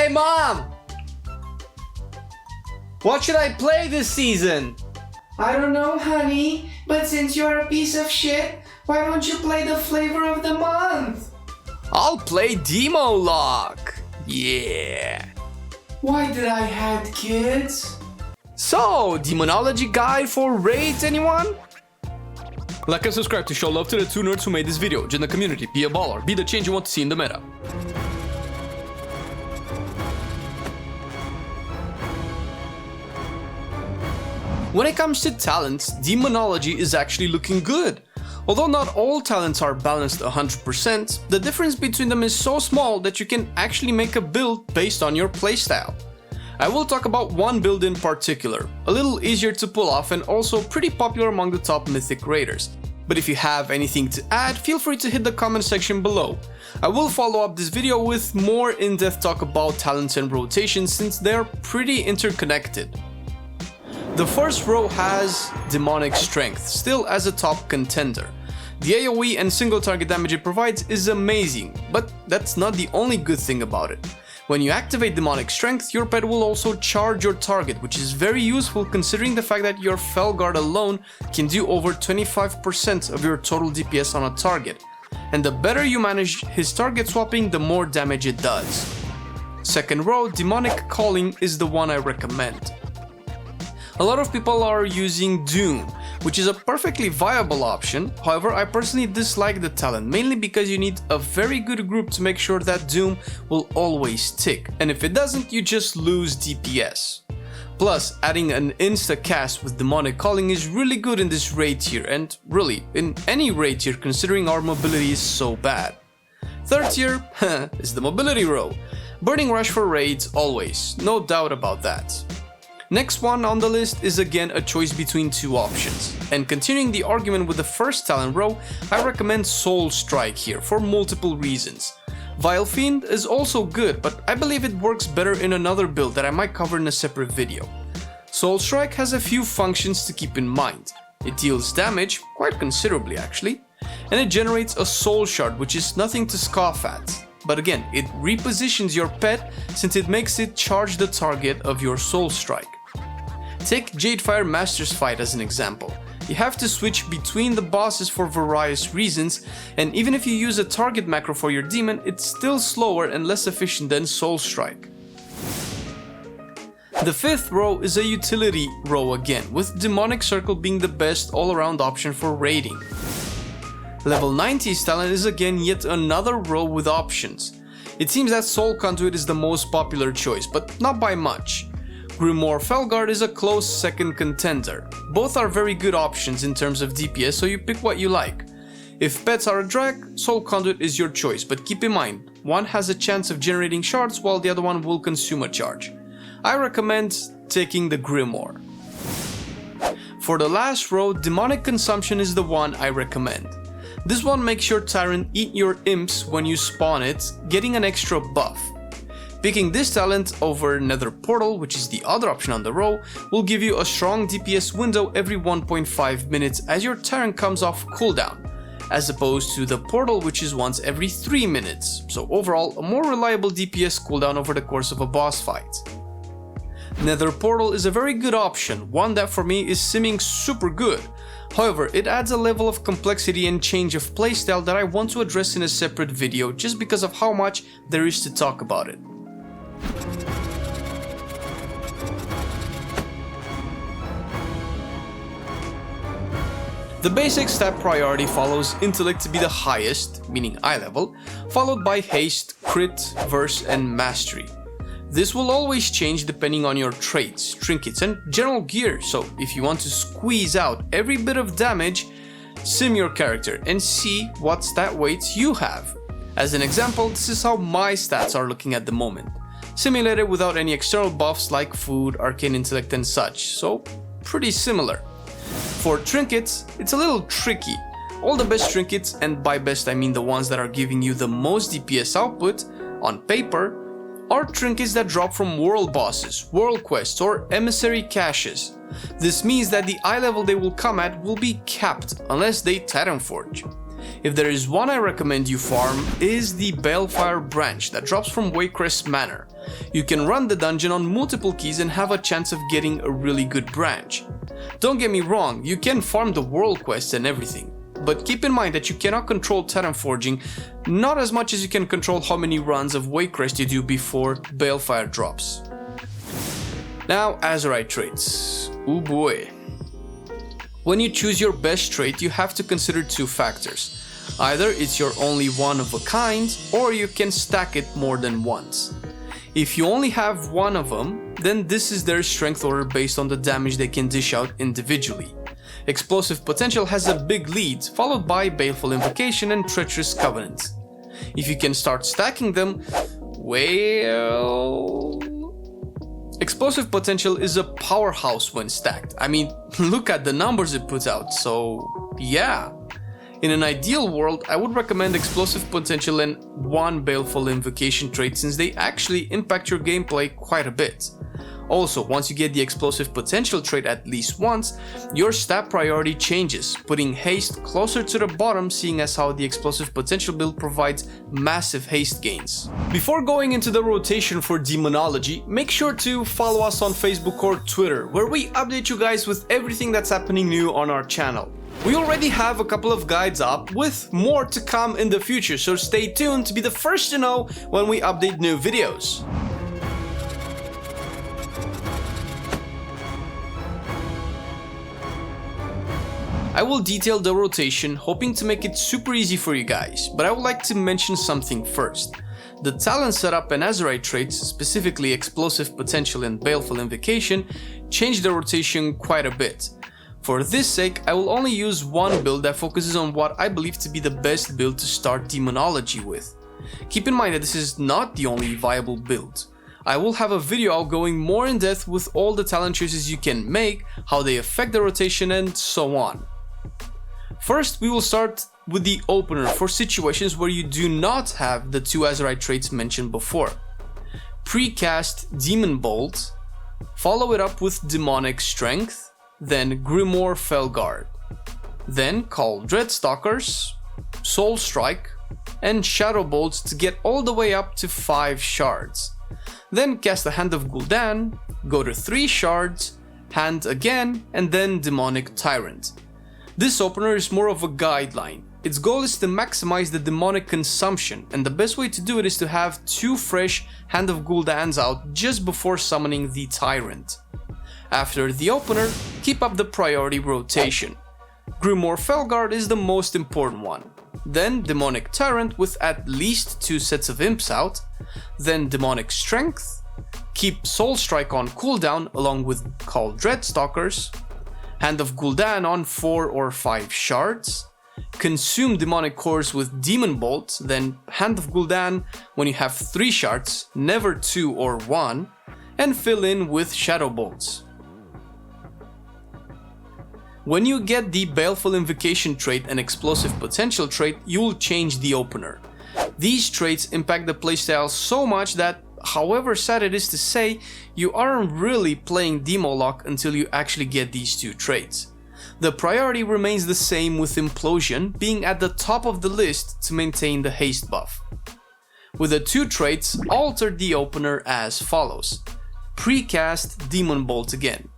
Hey mom! What should I play this season? I don't know, honey, but since you're a piece of shit, why don't you play the flavor of the month? I'll play Demo Lock. Yeah. Why did I had kids? So, Demonology guide for raids, anyone? Like and subscribe to show love to the two nerds who made this video. Join the community, be a baller, be the change you want to see in the meta. When it comes to talents, Demonology is actually looking good. Although not all talents are balanced 100%, the difference between them is so small that you can actually make a build based on your playstyle. I will talk about one build in particular, a little easier to pull off and also pretty popular among the top mythic raiders. But if you have anything to add, feel free to hit the comment section below. I will follow up this video with more in-depth talk about talents and rotations since they're pretty interconnected. The first row has Demonic Strength, still as a top contender. The AoE and single target damage it provides is amazing, but that's not the only good thing about it. When you activate Demonic Strength, your pet will also charge your target, which is very useful considering the fact that your Felguard alone can do over 25% of your total DPS on a target. And the better you manage his target swapping, the more damage it does. Second row, Demonic Calling is the one I recommend. A lot of people are using Doom, which is a perfectly viable option. However, I personally dislike the talent, mainly because you need a very good group to make sure that Doom will always tick, and if it doesn't, you just lose DPS. Plus, adding an insta-cast with Demonic Calling is really good in this raid tier, and really, in any raid tier considering our mobility is so bad. Third tier is the mobility row. Burning Rush for raids always, no doubt about that. Next one on the list is again a choice between two options, and continuing the argument with the first talent row, I recommend Soul Strike here for multiple reasons. Vile Fiend is also good, but I believe it works better in another build that I might cover in a separate video. Soul Strike has a few functions to keep in mind. It deals damage, quite considerably actually, and it generates a Soul Shard, which is nothing to scoff at. But again, it repositions your pet since it makes it charge the target of your Soul Strike. Take Jadefire Master's Fight as an example. You have to switch between the bosses for various reasons, and even if you use a target macro for your demon, it's still slower and less efficient than Soul Strike. The fifth row is a utility row again, with Demonic Circle being the best all-around option for raiding. Level 90's talent is again yet another row with options. It seems that Soul Conduit is the most popular choice, but not by much. Grimoire Felguard is a close second contender. Both are very good options in terms of DPS, so you pick what you like. If pets are a drag, Soul Conduit is your choice, but keep in mind, one has a chance of generating shards while the other one will consume a charge. I recommend taking the Grimoire. For the last row, Demonic Consumption is the one I recommend. This one makes your Tyrant eat your imps when you spawn it, getting an extra buff. Picking this talent over Nether Portal, which is the other option on the row, will give you a strong DPS window every 1.5 minutes as your Tyrant comes off cooldown, as opposed to the Portal, which is once every 3 minutes, so overall a more reliable DPS cooldown over the course of a boss fight. Nether Portal is a very good option, one that for me is simming super good. However, it adds a level of complexity and change of playstyle that I want to address in a separate video just because of how much there is to talk about it. The basic stat priority follows Intellect to be the highest, meaning eye level, followed by Haste, Crit, Verse and Mastery. This will always change depending on your traits, trinkets and general gear, so if you want to squeeze out every bit of damage, sim your character and see what stat weights you have. As an example, this is how my stats are looking at the moment. Simulated without any external buffs like food, arcane intellect and such, so pretty similar. For trinkets, it's a little tricky. All the best trinkets, and by best I mean the ones that are giving you the most DPS output, on paper, are trinkets that drop from world bosses, world quests or emissary caches. This means that the eye level they will come at will be capped unless they Titanforge. If there is one I recommend you farm is the Balefire branch that drops from Waycrest Manor. You can run the dungeon on multiple keys and have a chance of getting a really good branch. Don't get me wrong, you can farm the world quests and everything, but keep in mind that you cannot control Titan Forging, not as much as you can control how many runs of Waycrest you do before Balefire drops. Now, azerite traits. Oh boy. When you choose your best trait, you have to consider two factors. Either it's your only one of a kind, or you can stack it more than once. If you only have one of them, then this is their strength order based on the damage they can dish out individually. Explosive Potential has a big lead, followed by Baleful Invocation and Treacherous Covenant. If you can start stacking them, well... Explosive Potential is a powerhouse when stacked. I mean, look at the numbers it puts out, so yeah. In an ideal world, I would recommend Explosive Potential and one Baleful Invocation trait since they actually impact your gameplay quite a bit. Also, once you get the Explosive Potential trait at least once, your stat priority changes, putting haste closer to the bottom, seeing as how the Explosive Potential build provides massive haste gains. Before going into the rotation for Demonology, make sure to follow us on Facebook or Twitter, where we update you guys with everything that's happening new on our channel. We already have a couple of guides up, with more to come in the future, so stay tuned to be the first to know when we update new videos. I will detail the rotation, hoping to make it super easy for you guys, but I would like to mention something first. The talent setup and azerite traits, specifically Explosive Potential and Baleful Invocation, change the rotation quite a bit. For this sake, I will only use one build that focuses on what I believe to be the best build to start Demonology with. Keep in mind that this is not the only viable build. I will have a video out going more in depth with all the talent choices you can make, how they affect the rotation, and so on. First, we will start with the opener for situations where you do not have the two azerite traits mentioned before. Precast Demon Bolt, follow it up with Demonic Strength, then Grimoire Felguard, then call Dreadstalkers, Soul Strike, and Shadow Bolts to get all the way up to 5 shards. Then cast the Hand of Gul'dan, go to 3 shards, Hand again, and then Demonic Tyrant. This opener is more of a guideline. Its goal is to maximize the demonic consumption, and the best way to do it is to have 2 fresh Hand of Gul'dans out just before summoning the Tyrant. After the opener, keep up the priority rotation. Grimoire Felguard is the most important one. Then Demonic Tyrant with at least 2 sets of imps out. Then Demonic Strength. Keep Soul Strike on cooldown along with Call Dreadstalkers. Hand of Gul'dan on 4 or 5 shards. Consume Demonic Cores with Demon Bolt, then Hand of Gul'dan when you have 3 shards, never 2 or 1, and fill in with Shadow Bolts. When you get the Baleful Invocation trait and Explosive Potential trait, you will change the opener. These traits impact the playstyle so much that, however sad it is to say, you aren't really playing Demo Lock until you actually get these 2 traits. The priority remains the same with Implosion being at the top of the list to maintain the haste buff. With the 2 traits, alter the opener as follows. Precast Demon Bolt again.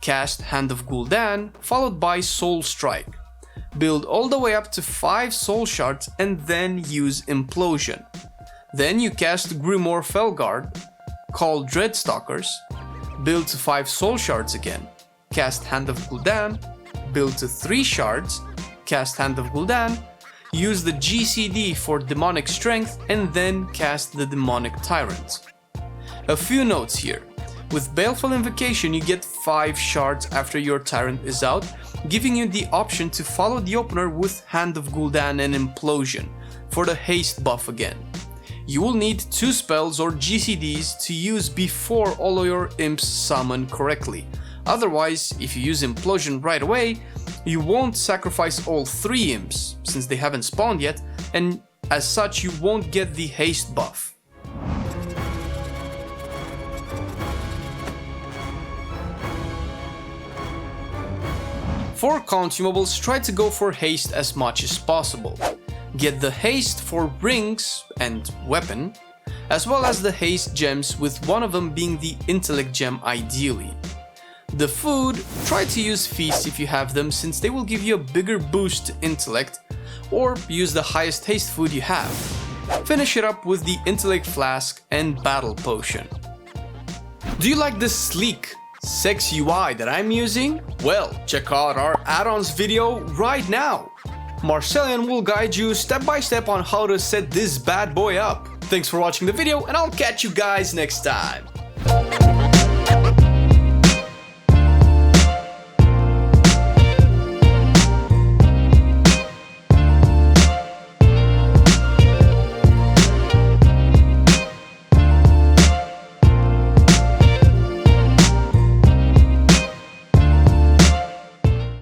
Cast Hand of Gul'dan followed by Soul Strike. Build all the way up to 5 soul shards and then use Implosion. Then you cast Grimoire Felguard, call Dreadstalkers, build to 5 soul shards again, cast Hand of Gul'dan, build to 3 shards, cast Hand of Gul'dan, use the GCD for Demonic Strength, and then cast the Demonic Tyrant. A few notes here. With Baleful Invocation you get 5 shards after your Tyrant is out, giving you the option to follow the opener with Hand of Gul'dan and Implosion for the haste buff again. You will need 2 spells or GCDs to use before all of your imps summon correctly. Otherwise, if you use Implosion right away, you won't sacrifice all 3 imps, since they haven't spawned yet, and as such you won't get the haste buff. For consumables, try to go for haste as much as possible. Get the haste for rings and weapon, as well as the haste gems, with one of them being the intellect gem ideally. The food, try to use feast if you have them, since they will give you a bigger boost to intellect, or use the highest haste food you have. Finish it up with the intellect flask and battle potion. Do you like this sleek, sexy UI that I'm using? Well, check out our add-ons video right now. Marcelian will guide you step by step on how to set this bad boy up. Thanks for watching the video, and I'll catch you guys next time.